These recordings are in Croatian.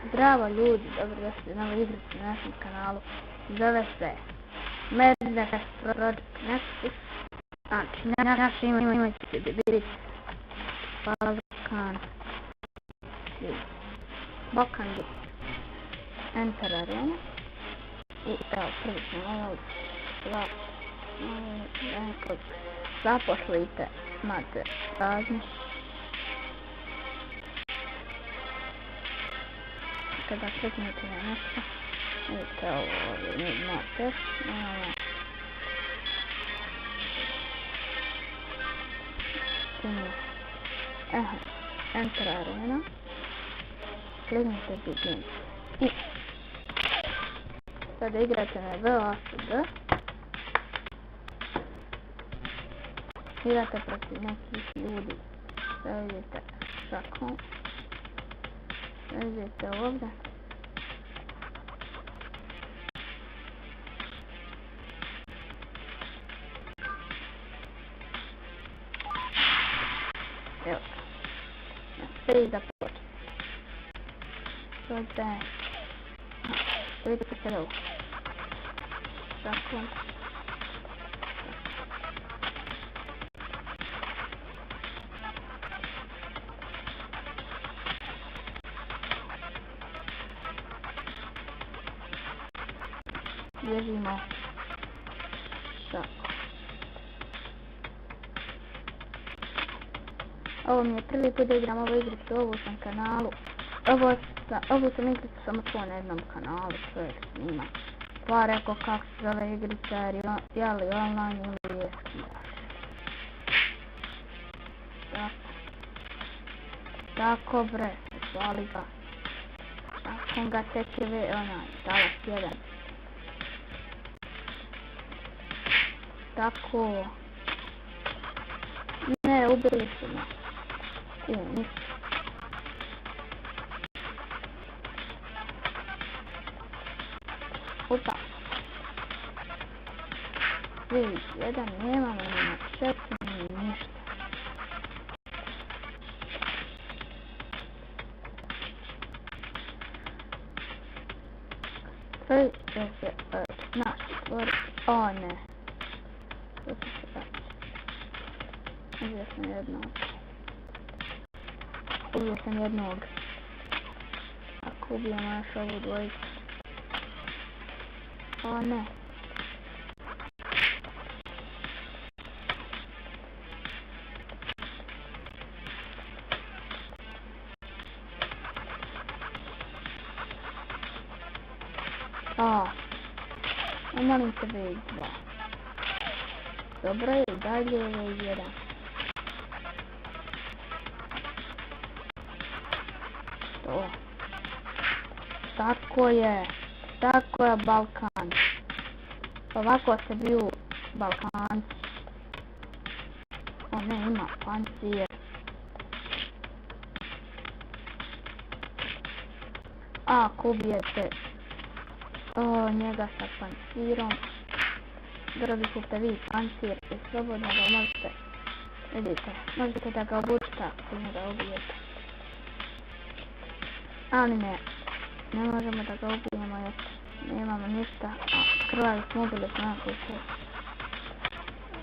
Zdravo ljudi, dobrodošli na novu igricu na našem kanalu. Zove se Madness Project Nexus. Znači, naše ime će biti Balkan Enter Arena. I evo, prvi smo zaposlite, imate raznih. Kada kliknete na nešto, vidite ovo ovdje ima test, Enter Arena, kliknite Begin i sada igrate na VASD, igrate protiv nekih ljudi, sada vidite šakom. Vidite ovdje. Evo. Sve započeti. Sada. Vidite sad ovo. Tako. Bježimo. Tako. Ovo mi je prvi put da igram ovu igricu, ovu sam kanalu. Ovu sam igricu samo čuo na jednom kanalu, čovjek snima. Pa rekao kako se zove igrica, je li online ili je skidaš. Tako. Tako bre, zvali ga. Tako ga teče onaj, talas 1. Tako. Ne, ubili su me. Nisu. Opa. Vidite, jedan nemamo ni na četu, ni ništa. Sve se naši stvori. O ne. To se se daći. Ubio sam jednog. Ako ubijemo još ovu dvojicu. O ne. Ne molim se V2. Dobro je, dalje je V1. To. Tako je Balkan. Ovako se biju Balkanci. O ne, ima pancir. Ako ubijete njega sa pancirom, dobite vi pancir i slobodno ga možete, vidite, možete da ga obučite ako njega ubijete. Ali ne možemo da ga ubijemo jer nemamo ništa, a krvavi smo ubili smo nekoliko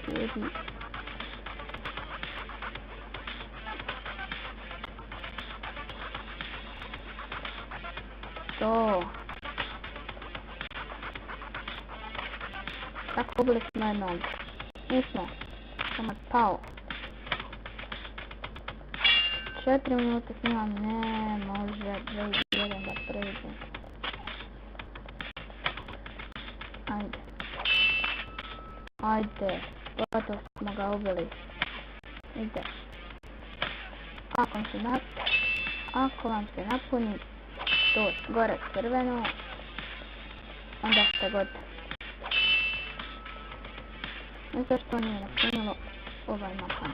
ljudi. To. Tako ubili smo jednog. Nismo. Samo pao. 4 minute snimam, ne može 2-1 da pređe. Ajde, gotovo smo ga ubili. Ide. Ako vam se napuni to gore crveno, onda ste gotovi. Ne znam što nije napunilo ovaj mapan.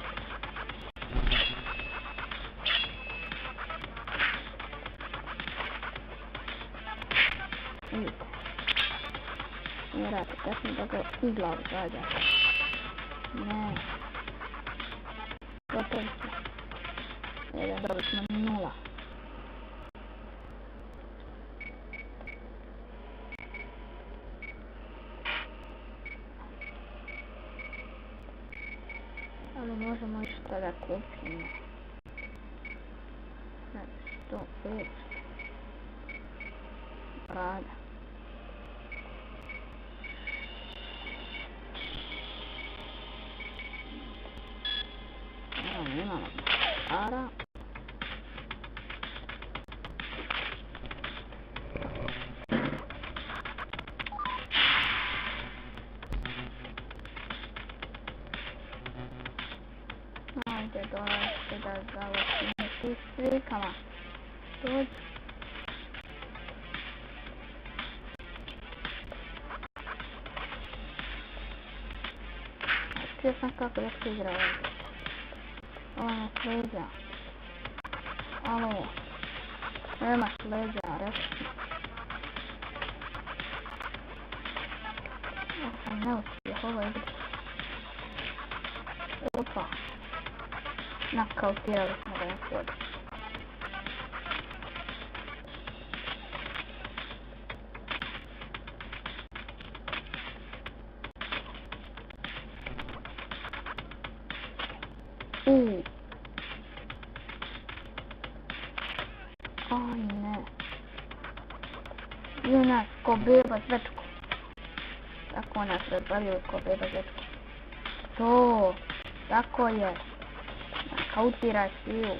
Vidite. Vjerujte, da sam da ga iz glavu zađa. Ne. Gotovi smo. Dobili smo 0. Ali možemo išta da kupimo. Znači, 105. Brada. Imamo para. Ajde, dolazite da završimo ti slikama. Dođi. Htio sam kako da se igra ovdje. Ovo je leđa. Alo. Nemaš leđa, reci. Ja sam neuspjeh, ovo igra. Opa. Nakautirali smo ga na podu. Aj ne. Junak ko beba zvečku. Tako nas razvalio ko beba zvečku. To. Tako je. Nakautiraj sviju.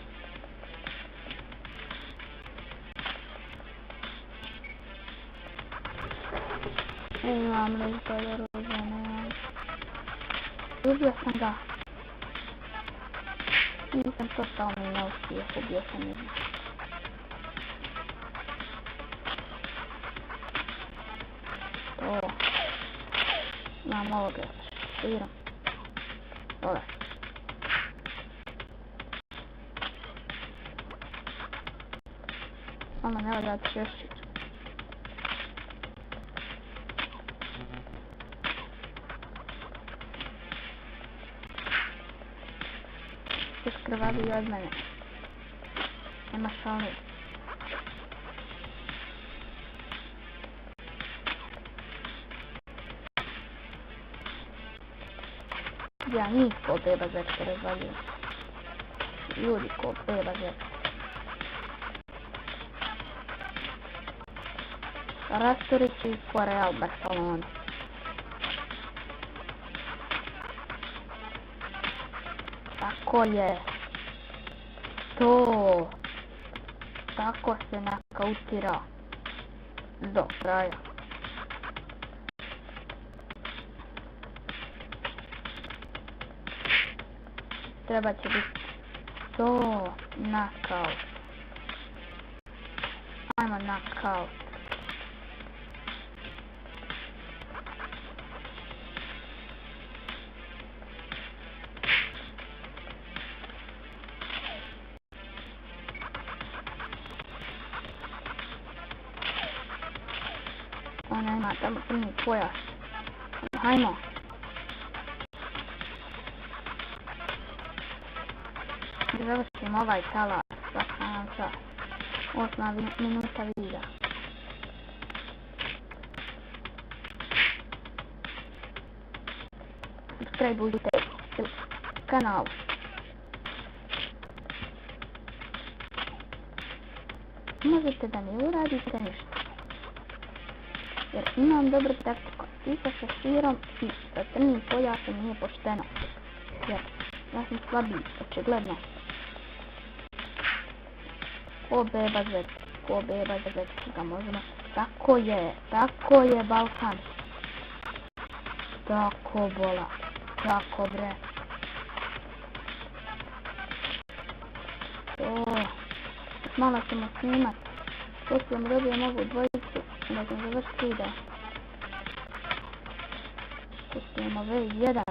Imam listo da ruže, nemam. Ubio sam ga. Nisam totalno neuspjeh, ubio sam jedno. To. Imam ovoga širom. Dole. Ono ne valja češćić. Još krvavi od mene. Nema šali. Ja njih ko beba zvečke razvalio. Ljudi ko beba zvečke. Rastorići ko Real Barcelona. Tako je. To. Tako se nakautira. Do kraja. Treba će biti to. Knockout. Ajmo knockout. Ona ima tamo crni pojas. Hajmo. Da završim ovaj talas. Svaka nam sa 8 minuta videa. Subscribeujte kanal. Možete da ne uradite ništa. Jer imam dobru taktiku. I sa šeširom i sa crnim pojasom nije pošteno. Jer ja sam slabiji, očigledno. Ko beba zvečka ga možemo. Tako je Balkan. Tako bola. Tako bre. To. Malo ćemo snimat. Poslije mu dobijem ovu dvojicu. Da ćemo završiti video. Pustimo V1.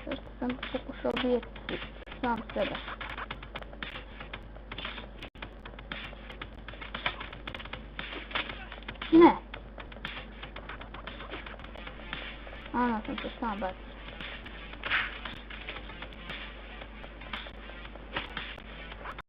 Sve što sam pokušao vidjeti sam sebe. Ne. Ono sam se sam bacio.